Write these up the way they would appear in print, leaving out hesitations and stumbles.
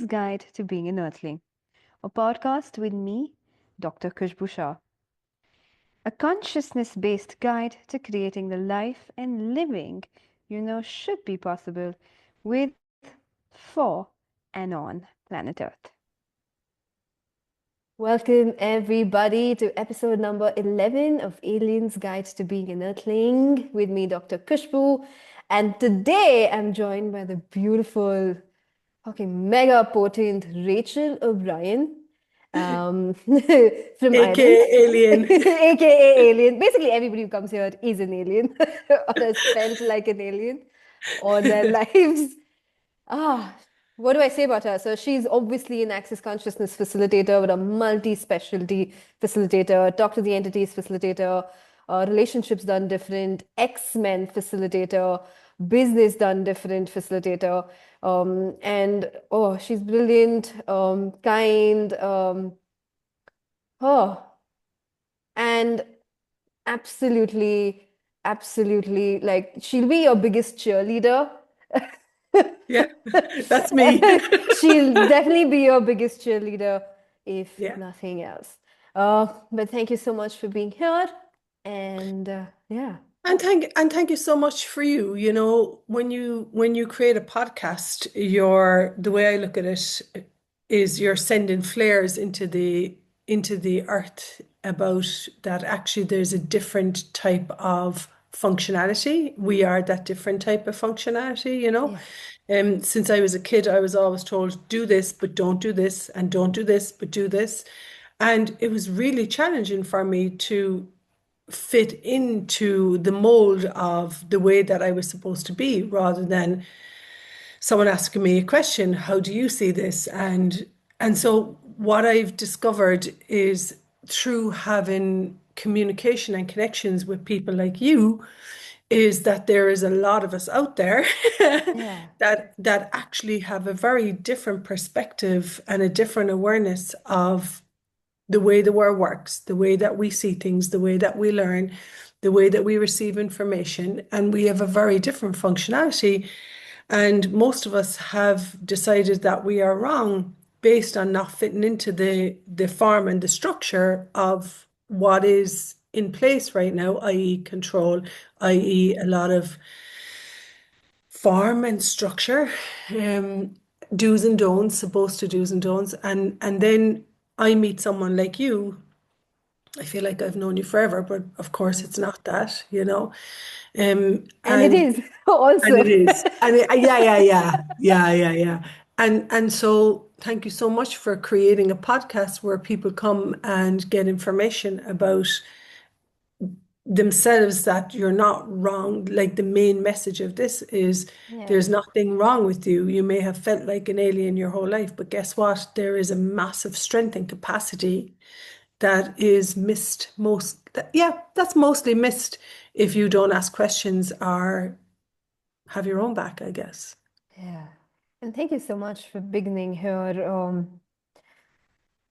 Alien's Guide to Being an Earthling, a podcast with me, Dr. Khushboo. A consciousness-based guide to creating the life and living you know should be possible with, for, and on planet Earth. Welcome everybody to episode number 11 of Alien's Guide to Being an Earthling with me, Dr. Khushboo. And today I'm joined by the beautiful, mega potent Rachael O'Brien from Ireland. AKA Alien. AKA Alien. Basically, everybody who comes here is an alien or has felt like an alien all their lives. What do I say about her? So she's obviously an Access Consciousness Facilitator, but a multi-specialty facilitator, talk to the entities facilitator, relationships done different, X-Men facilitator, business done different facilitator. And she's brilliant, kind, and absolutely, like she'll be your biggest cheerleader. Yeah, that's me. She'll definitely be your biggest cheerleader, if Yeah. nothing else. But thank you so much for being here. And yeah. And thank you so much for you. You know, when you create a podcast, the way I look at it is you're sending flares into the earth about that actually there's a different type of functionality. We are that different type of functionality, you know. Since I was a kid, I was always told, do this, but don't do this, and don't do this, but do this. And it was really challenging for me to fit into the mold of the way that I was supposed to be, rather than someone asking me a question, how do you see this? And so what I've discovered is through having communication and connections with people like you is that there is a lot of us out there that actually have a very different perspective and a different awareness of the way the world works, the way that we see things, the way that we learn, the way that we receive information, and we have a very different functionality. And most of us have decided that we are wrong based on not fitting into the form and the structure of what is in place right now, i.e. control, i.e. a lot of form and structure, do's and don'ts, supposed to do's and don'ts. And then I meet someone like you. I feel like I've known you forever, but of course it's not that, you know. And it is also. And it is. Yeah. And so thank you so much for creating a podcast where people come and get information about themselves, that you're not wrong. Like the main message of this is there's nothing wrong with you. You may have felt like an alien your whole life, but guess what? There is a massive strength and capacity that is missed that's mostly missed if you don't ask questions or have your own back, I guess. Yeah. And thank you so much for beginning here.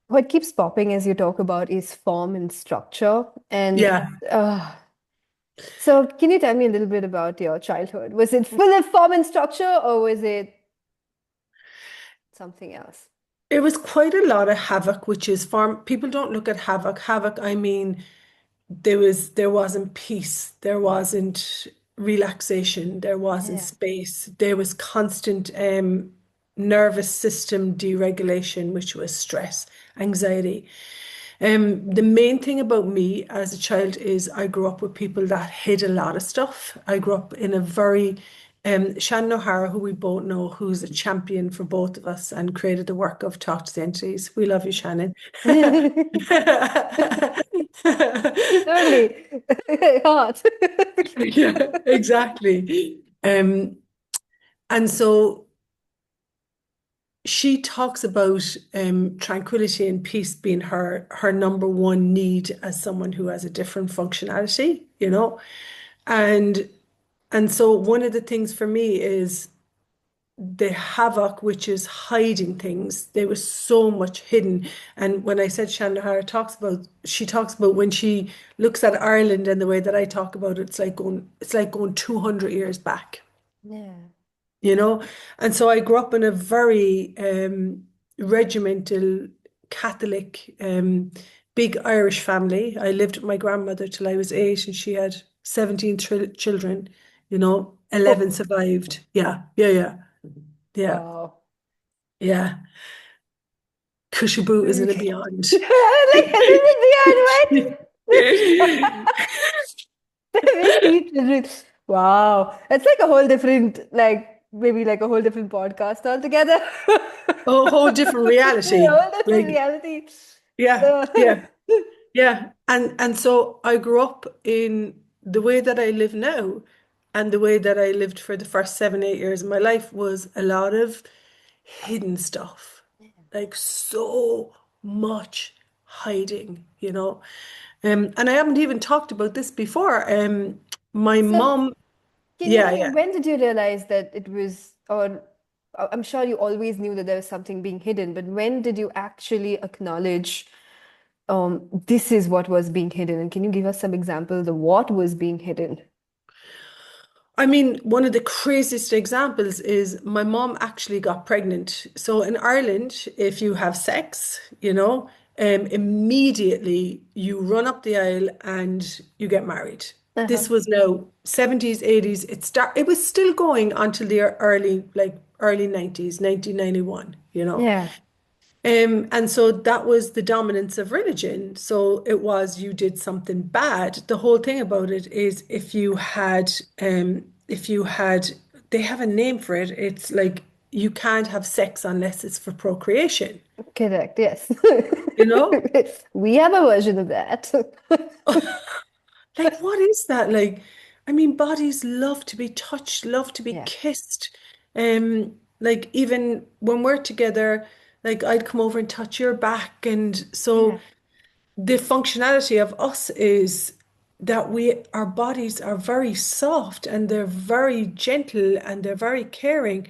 What keeps popping as you talk about is form and structure. And so can you tell me a little bit about your childhood? Was it full of form and structure, or was it something else? It was quite a lot of havoc, which is farm. People don't look at havoc. Havoc, I mean, there wasn't peace, there wasn't relaxation, there wasn't space. There was constant nervous system deregulation, which was stress, anxiety. The main thing about me as a child is I grew up with people that hid a lot of stuff. I grew up in a very Shannon O'Hara, who we both know, who's a champion for both of us and created the work of Talk to the Entities. We love you, Shannon. Totally. Hot. Yeah, exactly. And so she talks about tranquility and peace being her number one need as someone who has a different functionality, you know. And so one of the things for me is the havoc, which is hiding things. There was so much hidden. And when I said Shannon O'Hara she talks about when she looks at Ireland and the way that I talk about it, it's like going 200 years back. Yeah. you know. And so I grew up in a very regimental Catholic, big Irish family. I lived with my grandmother till I was 8, and she had 17 children, 11 Oh, survived. Yeah, yeah, yeah, yeah, wow. yeah. Khushboo is in a beyond. Like a little bit beyond what? Seventy children. Wow. It's like a whole different, like maybe like a whole different podcast altogether. A whole different A reality. whole different Like, reality. yeah, So, yeah. Yeah, and so I grew up in the way that I live now, and the way that I lived for the first 7, 8 years of my life was a lot of hidden stuff, like so much hiding, and I haven't even talked about this before. My so mom, can yeah, you, yeah. when did you realize that it was, or I'm sure you always knew that there was something being hidden, but when did you actually acknowledge this is what was being hidden? And can you give us some examples of what was being hidden? I mean, one of the craziest examples is my mom actually got pregnant. So in Ireland, if you have sex, immediately you run up the aisle and you get married. Uh-huh. This was now 70s, 80s. It was still going until the early 90s, 1991, Yeah. And so that was the dominance of religion. So it was you did something bad. The whole thing about it is if you had, they have a name for it. It's like you can't have sex unless it's for procreation, Correct, yes. you know? We have a version of that. Like, what is that? Like, I mean, bodies love to be touched, love to be Yeah, kissed. Like even when we're together, like I'd come over and touch your back. And so yeah, the functionality of us is that our bodies are very soft and they're very gentle and they're very caring.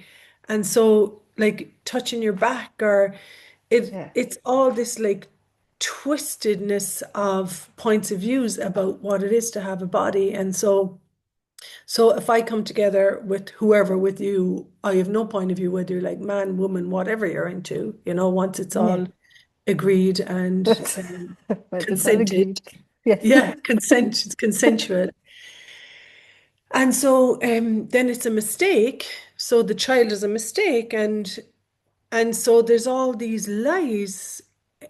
And so like touching your back or yeah, it's all this like twistedness of points of views about what it is to have a body. And so if I come together with whoever with you, I have no point of view whether you're like man, woman, whatever you're into, once it's yeah. all agreed and That's but it's all consented. agreed. Yes. Yeah, consent, it's consensual. And so then it's a mistake. So the child is a mistake, and so there's all these lies.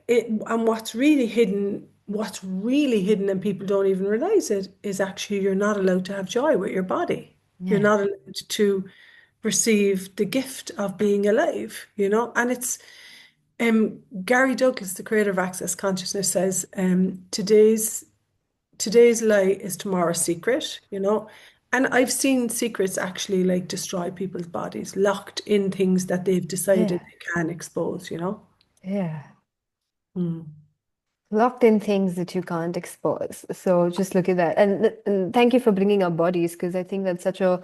And what's really hidden, and people don't even realize it, is actually you're not allowed to have joy with your body. You're Yeah. not allowed to receive the gift of being alive. And it's Gary Douglas, the creator of Access Consciousness, says today's lie is tomorrow's secret. And I've seen secrets actually like destroy people's bodies, locked in things that they've decided Yeah. they can expose. Yeah. Mm. Locked in things that you can't expose. So just look at that. And thank you for bringing up bodies because I think that's such a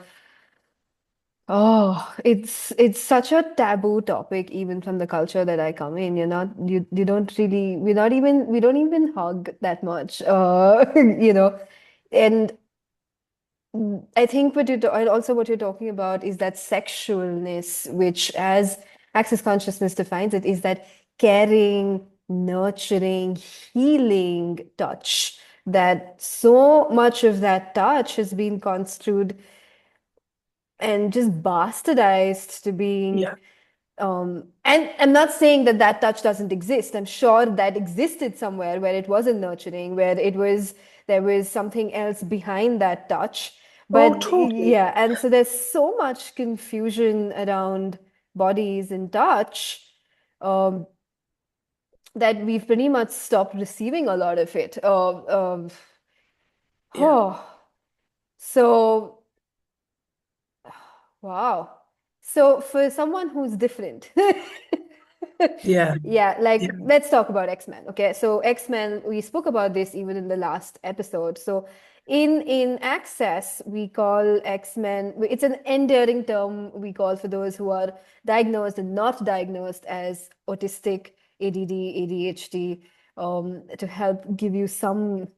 it's such a taboo topic even from the culture that I come in. You don't really we don't even hug that much. And I think and also what you're talking about is that sexualness, which as Access Consciousness defines it, is that caring, nurturing, healing touch. That so much of that touch has been construed and just bastardized to being Yeah. and I'm not saying that that touch doesn't exist. I'm sure that existed somewhere where it wasn't nurturing, where there was something else behind that touch. Oh, But totally. yeah, and so there's so much confusion around bodies and touch um, that we've pretty much stopped receiving a lot of it. Yeah. Oh, so wow. So for someone who's different, Yeah. yeah, like Yeah. let's talk about X-Men. Okay, so X-Men, we spoke about this even in the last episode. So in Access, we call X-Men, it's an endearing term we call for those who are diagnosed and not diagnosed as autistic, ADD, ADHD, to help give you some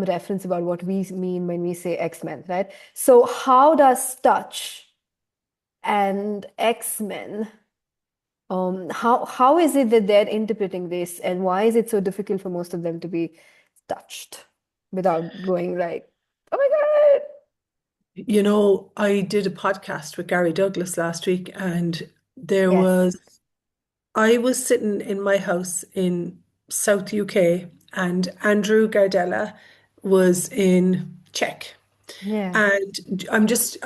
reference about what we mean when we say X-Men, right? So how does touch and X-Men, how is it that they're interpreting this, and why is it so difficult for most of them to be touched without going like, oh my God? You know, I did a podcast with Gary Douglas last week, and there Yes. was, I was sitting in my house in South UK, and Andrew Gardella was in Czech. Yeah. And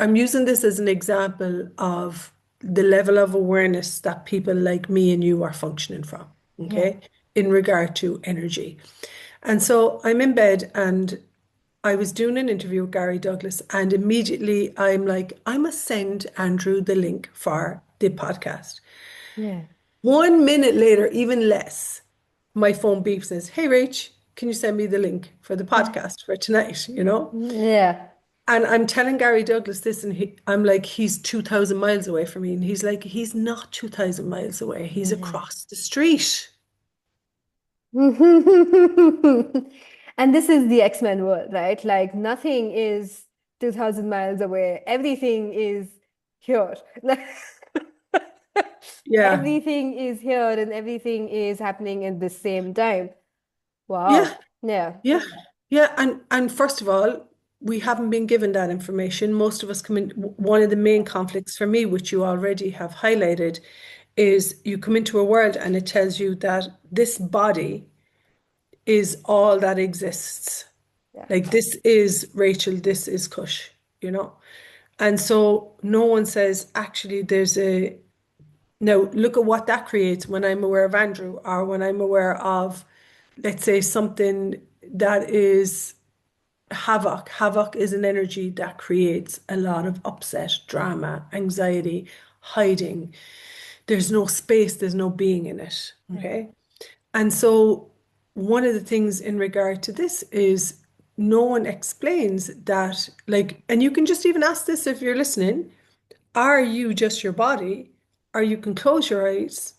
I'm using this as an example of the level of awareness that people like me and you are functioning from, Yeah. okay, in regard to energy. And so I'm in bed and I was doing an interview with Gary Douglas, and immediately I'm like, I must send Andrew the link for the podcast. Yeah. 1 minute later, even less, my phone beeps and says, Hey, Rach, can you send me the link for the podcast for tonight? You know? Yeah. And I'm telling Gary Douglas this, and I'm like, he's 2,000 miles away from me. And he's like, he's not 2,000 miles away. He's Yeah. across the street. And this is the X-Men world, right? Like nothing is 2000 miles away. Everything is here. Like Yeah. everything is here and everything is happening at the same time. Yeah. Wow. Yeah. Yeah. Yeah. And first of all, we haven't been given that information. Most of us come in. One of the main conflicts for me, which you already have highlighted, is you come into a world and it tells you that this body is all that exists. Yeah. Like this is Rachel, this is Kush, you know? And so no one says, actually, there's a, now look at what that creates when I'm aware of Andrew, or when I'm aware of, let's say, something that is havoc. Havoc is an energy that creates a lot of upset, drama, anxiety, hiding. There's no space, there's no being in it. Yeah. Okay. And so, one of the things in regard to this is no one explains that, like, and you can just even ask this if you're listening, are you just your body? Or you can close your eyes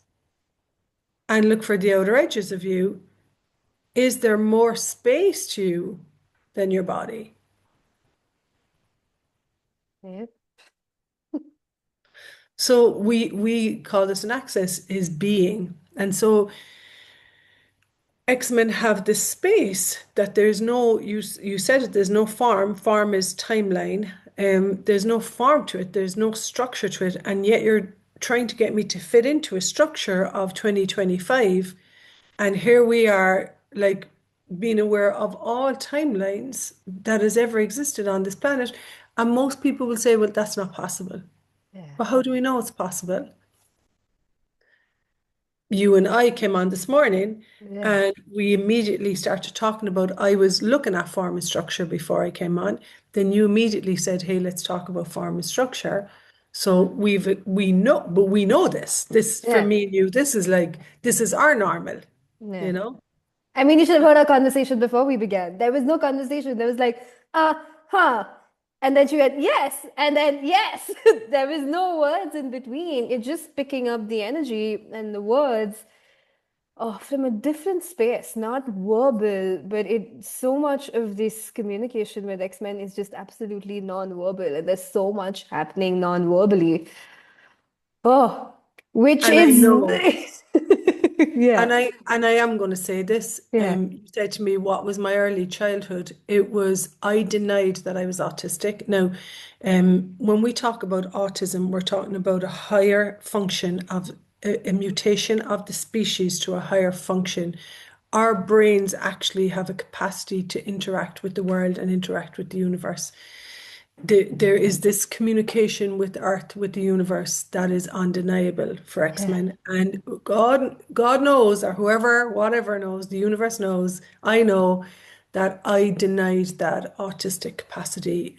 and look for the outer edges of you. Is there more space to you than your body? Yeah. So we call this an access is being. And so X-Men have this space that there's no, you said it, there's no form. Form is timeline. There's no form to it, there's no structure to it, and yet you're trying to get me to fit into a structure of 2025. And here we are, like being aware of all timelines that has ever existed on this planet. And most people will say, well, that's not possible. Yeah. But how do we know it's possible? You and I came on this morning Yeah. and we immediately started talking about, I was looking at form and structure before I came on. Then you immediately said, hey, let's talk about form and structure. So we know this. This for Yeah. me and you, this is like, this is our normal, you Yeah. know? I mean, you should have heard our conversation before we began. There was no conversation. There was like, huh. And then she went, yes. And then, yes. There was no words in between. It's just picking up the energy and the words from a different space, not verbal, but so much of this communication with X-Men is just absolutely non-verbal. And there's so much happening non-verbally. Oh, which And I know. is, yeah, And I am going to say this. yeah, You said to me, what was my early childhood? It was I denied that I was autistic. Now, when we talk about autism, we're talking about a higher function of a mutation of the species to a higher function. Our brains actually have a capacity to interact with the world and interact with the universe. There is this communication with Earth, with the universe, that is undeniable for yeah, X-Men. And God knows, or whoever, whatever knows, the universe knows, I know that I denied that autistic capacity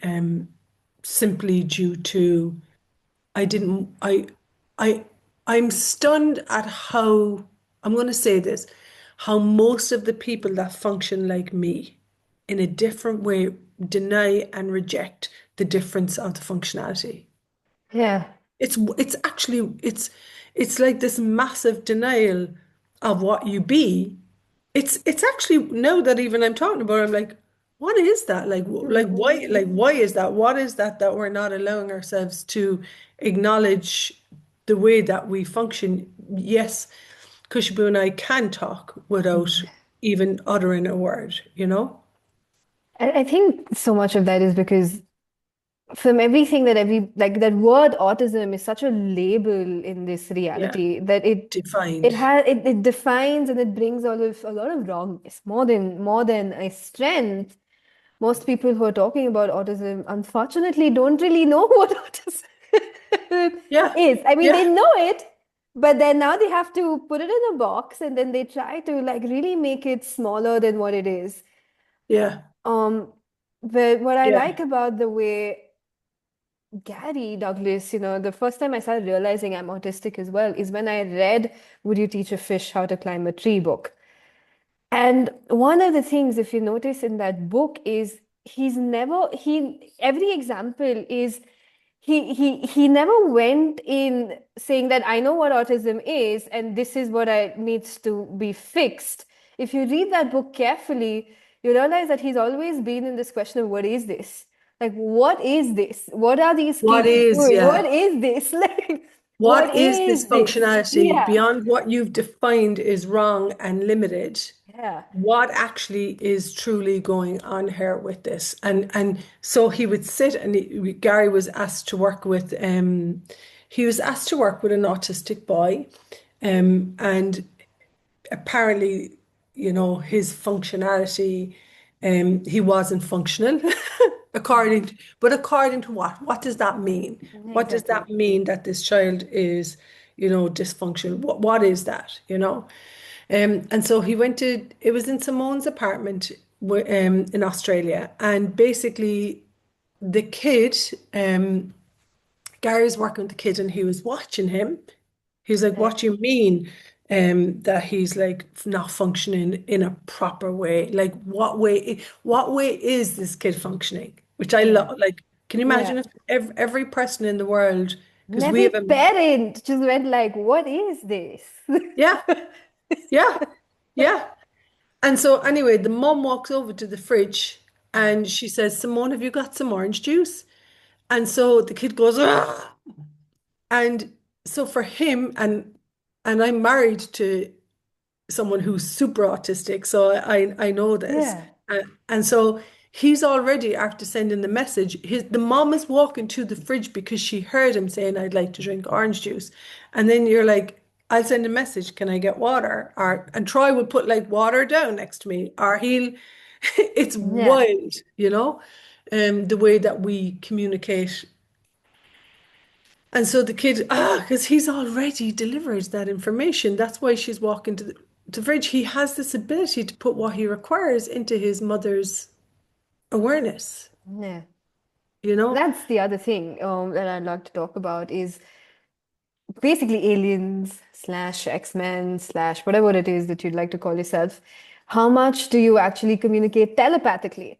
simply due to I didn't I I'm stunned at how I'm going to say this, how most of the people that function like me in a different way deny and reject the difference of the functionality. yeah, It's actually it's like this massive denial of what you be. It's actually now that even I'm talking about it, I'm like, what is that? Mm-mm. Why is that? What is that we're not allowing ourselves to acknowledge the way that we function? Yes, Khushboo and I can talk without even uttering a word, you know? I think so much of that is because from everything that like that word autism is such a label in this Yeah, reality that it defined. has it defines and it brings all of a lot of wrongness more than a strength. Most people who are talking about autism unfortunately don't really know what autism Yeah, is. I mean, they yeah, know it, but then now they have to put it in a box and then they try to like really make it smaller than what it is. yeah, Um, but what I like yeah. about the way Gary Douglas, the first time I started realizing I'm autistic as well is when I read Would You Teach a Fish How to Climb a Tree book. And one of the things, if you notice in that book, is every example is he never went in saying that I know what autism is and this is what I needs to be fixed. If you read that book carefully, you realize that he's always been in this question of what is this? Like, what is this? What are these What kids is, doing? What yeah. is this? Like, what What is this is this? functionality Yeah. beyond what you've defined is wrong and limited? Yeah. What actually is truly going on here with this? And so he would sit and Gary was asked to work with he was asked to work with an autistic boy, and apparently, his functionality, he wasn't functional, according to what? What does that mean? What does Exactly. that mean that this child is, dysfunctional? What is that, and so he went to, it was in Simone's apartment in Australia. And basically, the kid, Gary was working with the kid and he was watching him. He's like, Okay. what do you mean that he's like not functioning in a proper way? Like what way is this kid functioning? Which I Yeah. love. Like, can you Yeah. imagine if every person in the world, And because we every have a, parent just went like, what is this? yeah, yeah, yeah. And so anyway, the mom walks over to the fridge and she says, Simone, have you got some orange juice? And so the kid goes, "Ah!" And so for him, and I'm married to someone who's super autistic, so I know this. Yeah. And so he's already, after sending the message, the mom is walking to the fridge because she heard him saying, I'd like to drink orange juice. And then you're like, I'll send a message, can I get water? Or and Troy would put like water down next to me, or he'll it's Yeah. wild, the way that we communicate. And so the kid, because he's already delivered that information. That's why she's walking to the fridge. He has this ability to put what he requires into his mother's awareness, Yeah. you know? That's the other thing that I'd like to talk about is basically aliens slash X-Men slash whatever it is that you'd like to call yourself. How much do you actually communicate telepathically?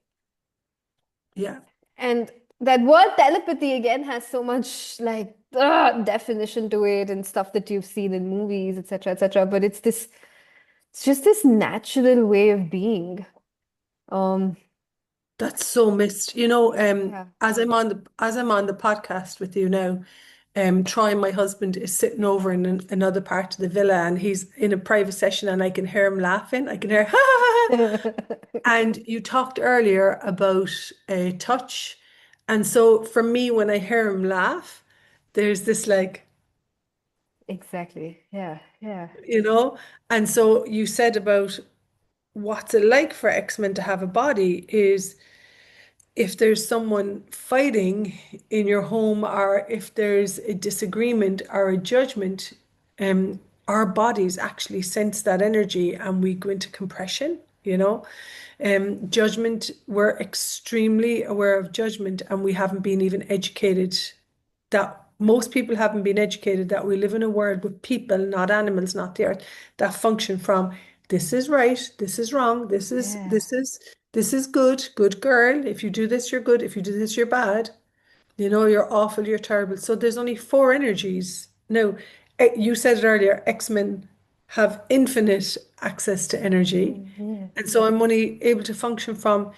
Yeah, And that word telepathy again has so much like definition to it and stuff that you've seen in movies, etc., etc. But it's just this natural way of being. Um, that's so missed. yeah. As I'm on the podcast with you now, Troy, my husband, is sitting over in another part of the villa, and he's in a private session, and I can hear him laughing. I can hear, ha ha ha. And you talked earlier about touch. And so for me, when I hear him laugh, there's this like, Exactly. Yeah. Yeah. you know, and so you said about what's it like for X-Men to have a body is if there's someone fighting in your home or if there's a disagreement or a judgment, our bodies actually sense that energy and we go into compression, Judgment, we're extremely aware of judgment and we haven't been even educated that most people haven't been educated that we live in a world with people, not animals, not the earth, that function from this is right, this is wrong, this is Yeah. this is this is good, good girl. If you do this, you're good. If you do this, you're bad. You're awful, you're terrible. So there's only four energies. Now, you said it earlier, X-Men have infinite access to energy. Mhm. And so I'm only able to function from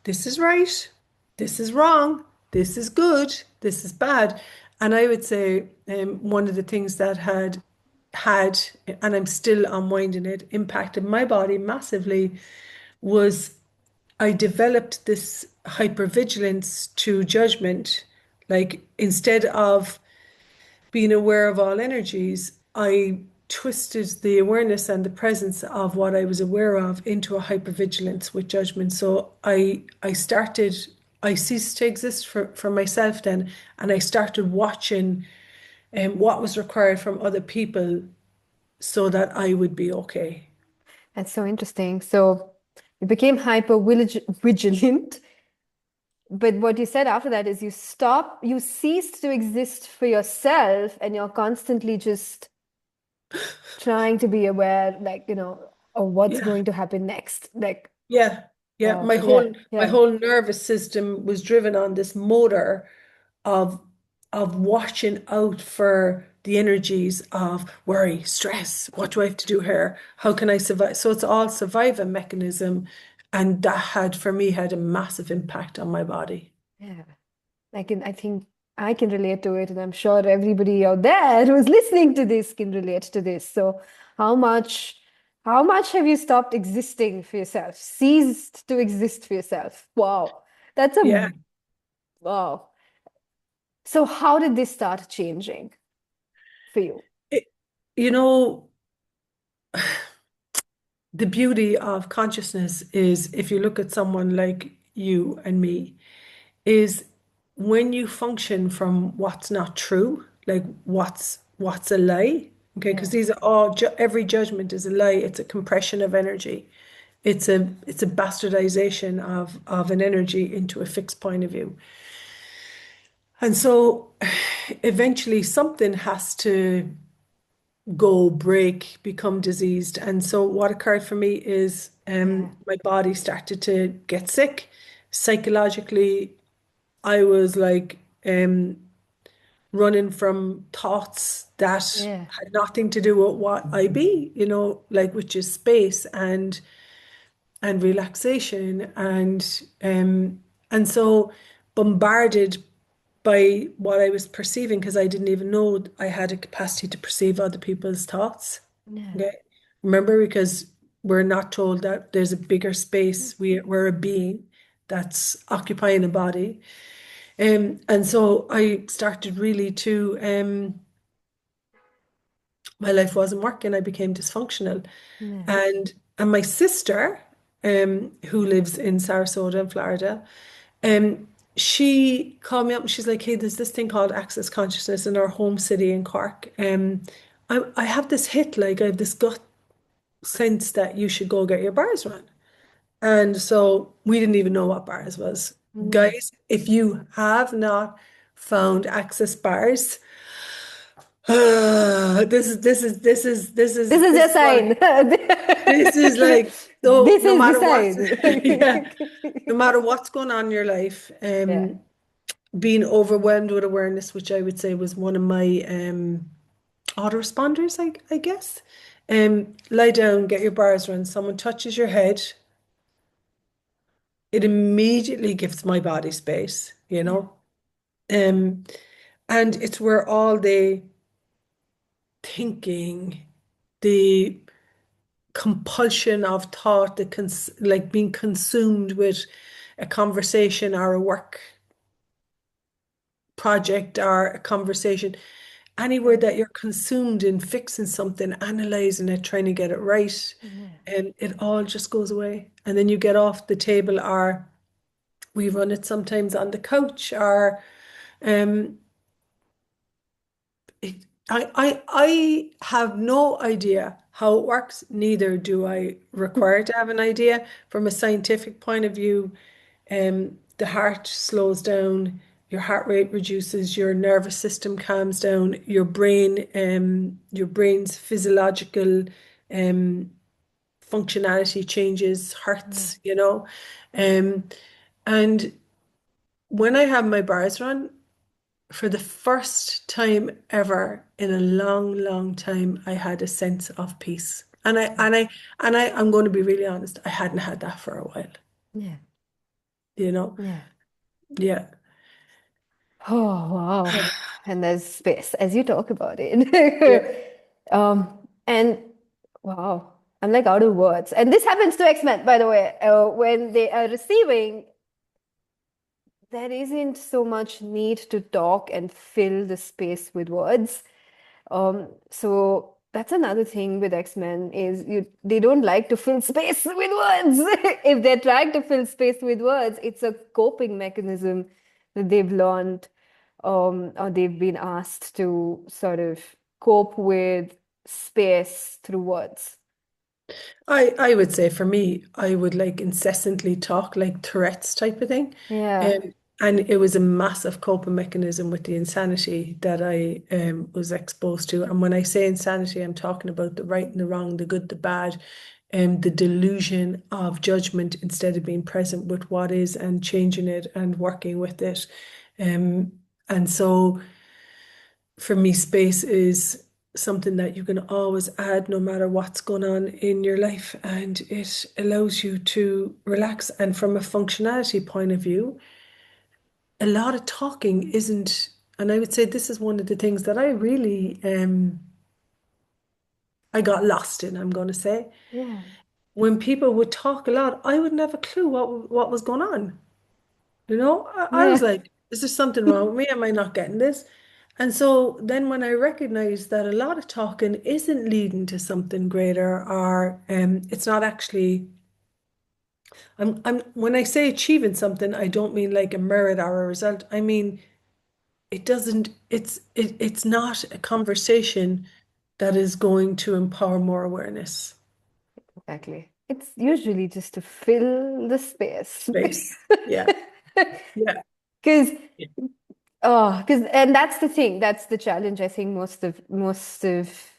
this is right, this is wrong, this is good, this is bad. And I would say one of the things that had, and I'm still unwinding it, impacted my body massively was I developed this hypervigilance to judgment. Like instead of being aware of all energies, I twisted the awareness and the presence of what I was aware of into a hypervigilance with judgment. So I ceased to exist for myself then, and I started watching what was required from other people so that I would be okay. That's so interesting. So you became hyper vigilant, but what you said after that is you ceased to exist for yourself, and you're constantly just trying to be aware, like, of what's Yeah. going to happen next. Like, Yeah, yeah. wow, yeah, My yeah, whole nervous system was driven on this motor of watching out for the energies of worry, stress. What do I have to do here? How can I survive? So it's all survival mechanism, and that had for me had a massive impact on my body. yeah. I think I can relate to it, and I'm sure everybody out there who's listening to this can relate to this. So, how much, how much have you stopped existing for yourself, ceased to exist for yourself? Wow, that's Yeah. a wow. So, how did this start changing for you? It, you know, the beauty of consciousness is if you look at someone like you and me, is when you function from what's not true, like what's a lie, okay? Because Yeah, these are all every judgment is a lie. It's a compression of energy. It's a bastardization of an energy into a fixed point of view. And so eventually something has to go, break, become diseased. And so what occurred for me is yeah, my body started to get sick. Psychologically, I was like running from thoughts that yeah, had nothing to do with what I be, like which is space and relaxation and so bombarded by what I was perceiving because I didn't even know I had a capacity to perceive other people's thoughts. yeah, Okay. Remember, because we're not told that there's a bigger space. We're a being that's occupying a body. And so I started really to my life wasn't working. I became dysfunctional. yeah, And my sister, who lives in Sarasota in Florida, she called me up and she's like, "Hey, there's this thing called Access Consciousness in our home city in Cork. I have this hit, like I have this gut sense that you should go get your bars run." And so we didn't even know what bars was. yeah. Guys, if you have not found Access bars, This is this your is what sign. this is like. So This no is the matter what, sign. yeah, no matter what's going on in your life, Yeah, being overwhelmed with awareness, which I would say was one of my autoresponders, I guess. Lie down, get your bars run. Someone touches your head, it immediately gives my body space, you yeah, know. Um, and it's where all the thinking, the compulsion of thought, like being consumed with a conversation or a work project or a conversation, anywhere yeah, that you're consumed in fixing something, analyzing it, trying to get it right, yeah, and it all just goes away. And then you get off the table, or we run it sometimes on the couch, or um, I have no idea how it works, neither do I require to have an idea. From a scientific point of view, the heart slows down, your heart rate reduces, your nervous system calms down, your brain's physiological um, functionality changes, yeah, hurts. Um, and when I have my bars run, for the first time ever in a long, long time, I had a sense of peace. I'm going to be really honest, I hadn't had that for a while. yeah. you know? Yeah. Yeah. Oh, wow. Yeah. And there's space as you talk about Yeah. it. And wow, I'm like out of words. And this happens to X-Men, by the way, when they are receiving, there isn't so much need to talk and fill the space with words. So that's another thing with X-Men is they don't like to fill space with words. If they're trying to fill space with words, it's a coping mechanism that they've learned, or they've been asked to sort of cope with space through words. I would say for me, I would like incessantly talk like Tourette's type of thing. Yeah, Um, and it was a massive coping mechanism with the insanity that I was exposed to. And when I say insanity, I'm talking about the right and the wrong, the good, the bad, the delusion of judgment instead of being present with what is and changing it and working with it. Um, and so for me, space is something that you can always add no matter what's going on in your life, and it allows you to relax. And from a functionality point of view, a lot of talking isn't, and I would say this is one of the things that I really I got lost in, I'm going to say. yeah, When people would talk a lot, I wouldn't have a clue what was going on. You know, I was yeah, like, is there something wrong with me? Am I not getting this? And so then when I recognized that a lot of talking isn't leading to something greater, or it's not actually, when I say achieving something, I don't mean like a merit or a result. I mean, it doesn't, it's not a conversation that is going to empower more awareness. exactly. It's usually just to fill the space. Space. Yeah. Yeah. Because Yeah. and that's the thing, that's the challenge I think most of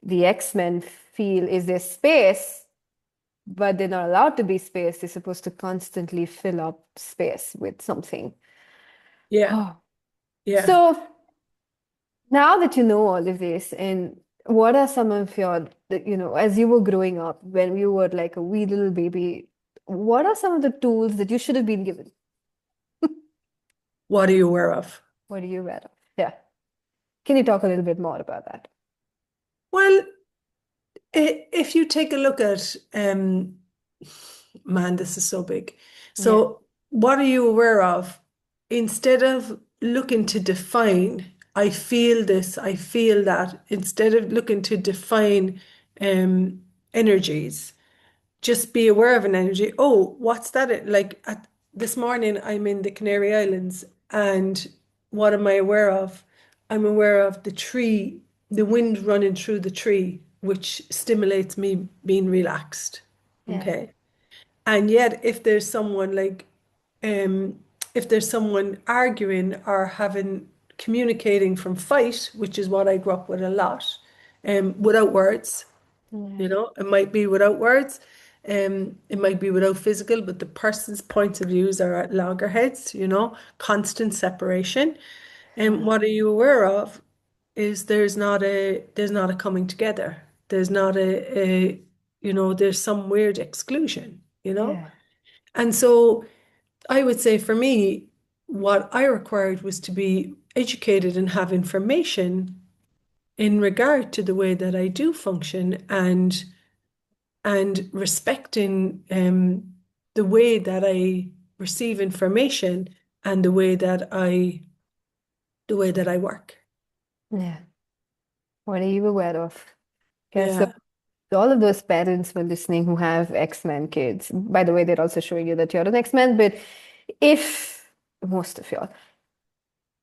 the X-Men feel is there's space, but they're not allowed to be space. They're supposed to constantly fill up space with something. Yeah. Oh. Yeah. So now that you know all of this, and what are some of your, as you were growing up, when you were like a wee little baby, what are some of the tools that you should have been given? What are you aware of? What are you aware of? Yeah. Can you talk a little bit more about that? Well, if you take a look at, man, this is so big. Yeah. So, what are you aware of? Instead of looking to define, I feel this, I feel that, instead of looking to define um, energies, just be aware of an energy. Oh, what's that? Like this morning, I'm in the Canary Islands, and what am I aware of? I'm aware of the tree, the wind running through the tree, which stimulates me being relaxed. Yeah. Okay. And yet, if there's someone like, um, if there's someone arguing or having communicating from fight, which is what I grew up with a lot, without words, Yeah. you know, it might be without words, it might be without physical, but the person's points of views are at loggerheads, you know, constant separation. And Yeah. what are you aware of is there's not a coming together. There's not there's some weird exclusion, you know? Yeah. And so I would say for me, what I required was to be educated and have information in regard to the way that I do function, and respecting the way that I receive information and the way that I work. Yeah. What are you aware of? Okay, so Yeah. all of those parents who are listening who have X-Men kids, by the way, they're also showing you that you're an X-Men, but if most of you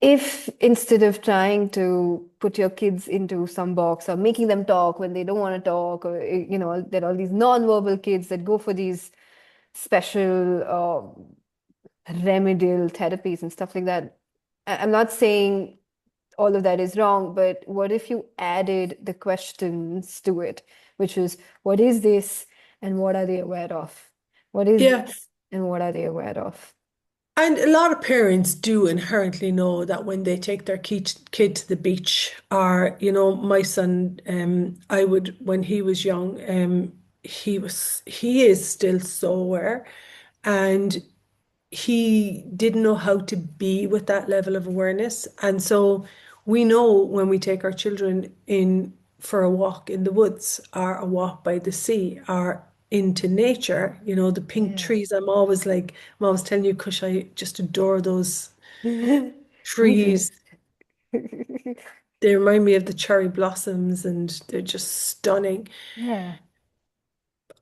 if instead of trying to put your kids into some box or making them talk when they don't want to talk, or there are all these non-verbal kids that go for these special remedial therapies and stuff like that. I'm not saying all of that is wrong, but what if you added the questions to it, which is, what is this and what are they aware of? What is Yeah. this and what are they aware of? And a lot of parents do inherently know that when they take their kid to the beach, or, my son, when he was young, he is still so aware. And he didn't know how to be with that level of awareness. And so we know when we take our children in for a walk in the woods or a walk by the sea or into nature, you know, the pink Yeah. trees, I'm always telling you, Kush, I just adore those Me too. trees. They remind me of the cherry blossoms and they're just stunning. Yeah.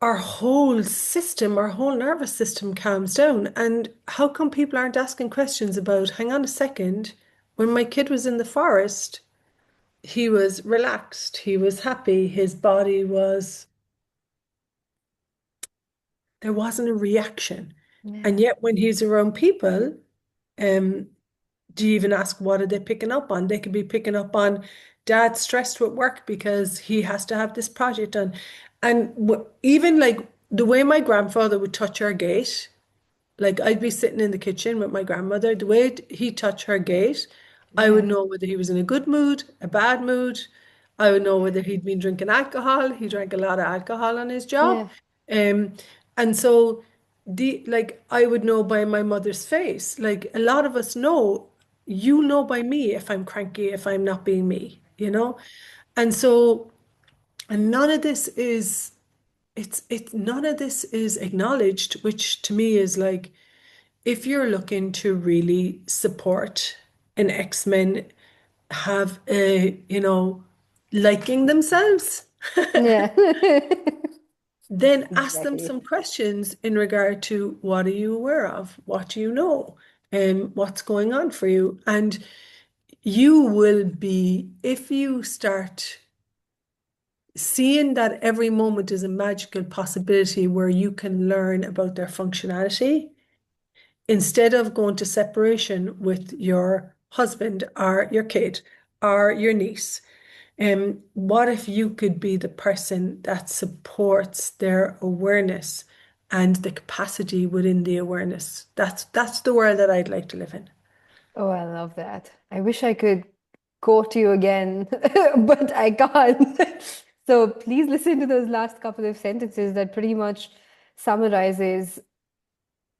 Our whole system, our whole nervous system calms down. And how come people aren't asking questions about, hang on a second, when my kid was in the forest, he was relaxed, he was happy, his body was, there wasn't a reaction. And Yeah. yet when he's around people, um, do you even ask what are they picking up on? They could be picking up on dad stressed with work because he has to have this project done. And even like the way my grandfather would touch our gate, like I'd be sitting in the kitchen with my grandmother, the way he touched her gate, I would Yeah. know whether he was in a good mood, a bad mood. I would know whether he'd been drinking alcohol. He drank a lot of alcohol on his job. Yeah. Um, and so the like I would know by my mother's face. Like a lot of us know, you know by me if I'm cranky, if I'm not being me, you know? And so and none of this is it's none of this is acknowledged, which to me is like if you're looking to really support an X-Men have a, you know, liking themselves, Yeah. then ask them Exactly. some questions in regard to what are you aware of? What do you know? And what's going on for you? And you will be, if you start seeing that every moment is a magical possibility where you can learn about their functionality, instead of going to separation with your husband or your kid or your niece, what if you could be the person that supports their awareness and the capacity within the awareness? That's the world that I'd like to live in. Oh, I love that. I wish I could quote you again, but I can't. So please listen to those last couple of sentences that pretty much summarizes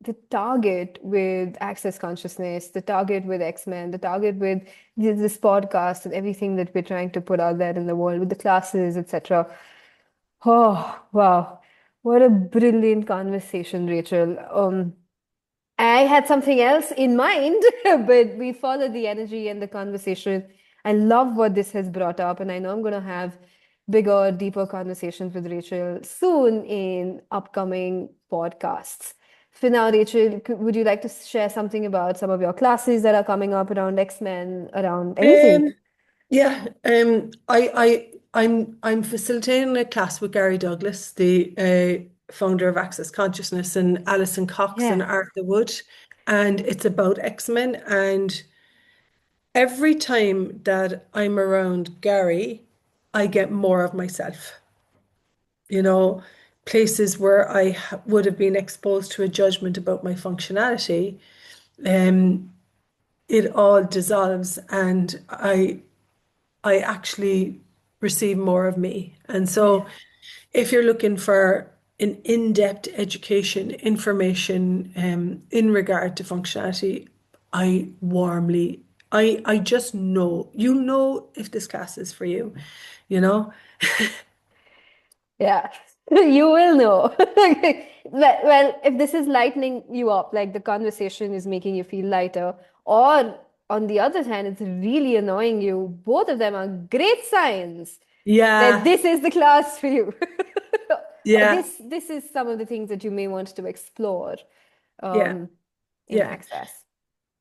the target with Access Consciousness, the target with X-Men, the target with this podcast and everything that we're trying to put out there in the world with the classes, etc. Oh, wow. What a brilliant conversation, Rachel. I had something else in mind, but we followed the energy and the conversation. I love what this has brought up, and I know I'm going to have bigger, deeper conversations with Rachel soon in upcoming podcasts. For now, Rachel, would you like to share something about some of your classes that are coming up around X-Men, around anything? Yeah, I'm facilitating a class with Gary Douglas, the founder of Access Consciousness, and Alison Cox and Yeah. Arthur Wood, and it's about X-Men. And every time that I'm around Gary, I get more of myself. You know, places where would have been exposed to a judgment about my functionality, um, it all dissolves, and I actually receive more of me. And Yeah. so, if you're looking for an in-depth education, information in regard to functionality, I warmly, I just know, you know, if this class is for you, you know? Yeah, you will know. Well, if this is lightening you up, like the conversation is making you feel lighter, or on the other hand, it's really annoying you, both of them are great signs that Yeah, this is the class for you. Or yeah, this is some of the things that you may want to explore yeah, um, in yeah, Access.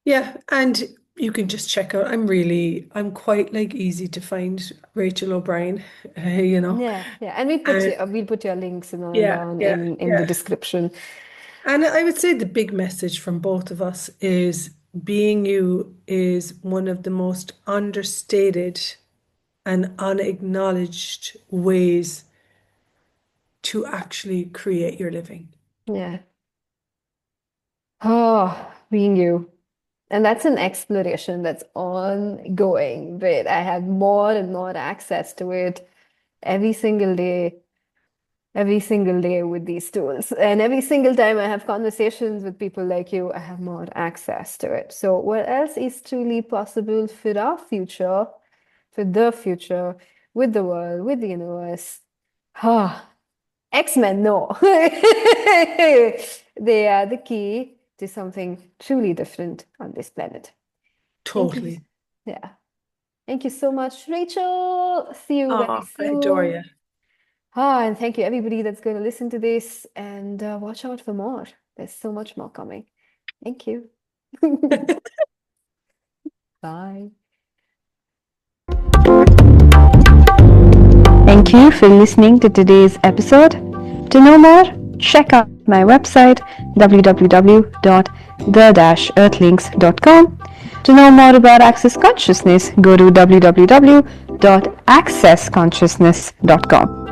yeah. And you can just check out, I'm quite like easy to find, Rachael O'Brien, you know? Yeah, yeah, and Uh, we'll put your links and all yeah, down yeah, in the yeah. description. And I would say the big message from both of us is being you is one of the most understated and unacknowledged ways to actually create your living. Yeah. Oh, being you. And that's an exploration that's ongoing, but I have more and more access to it every single day. every single day with these tools. And every single time I have conversations with people like you, I have more access to it. So what else is truly possible for our future, for the future, with the world, with the universe? X-Men, no. They are the key to something truly different on this planet. Totally. Yeah. Thank you so much, Rachel. See you very Oh, I adore soon. you. And thank you, everybody that's going to listen to this, and watch out for more. There's so much more coming. Thank you. Bye. Thank you for listening to today's episode. To know more, check out my website www.the-earthlings.com. To know more about Access Consciousness, go to www.accessconsciousness.com.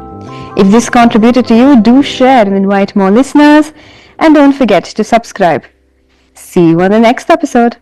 If this contributed to you, do share and invite more listeners, and don't forget to subscribe. See you on the next episode.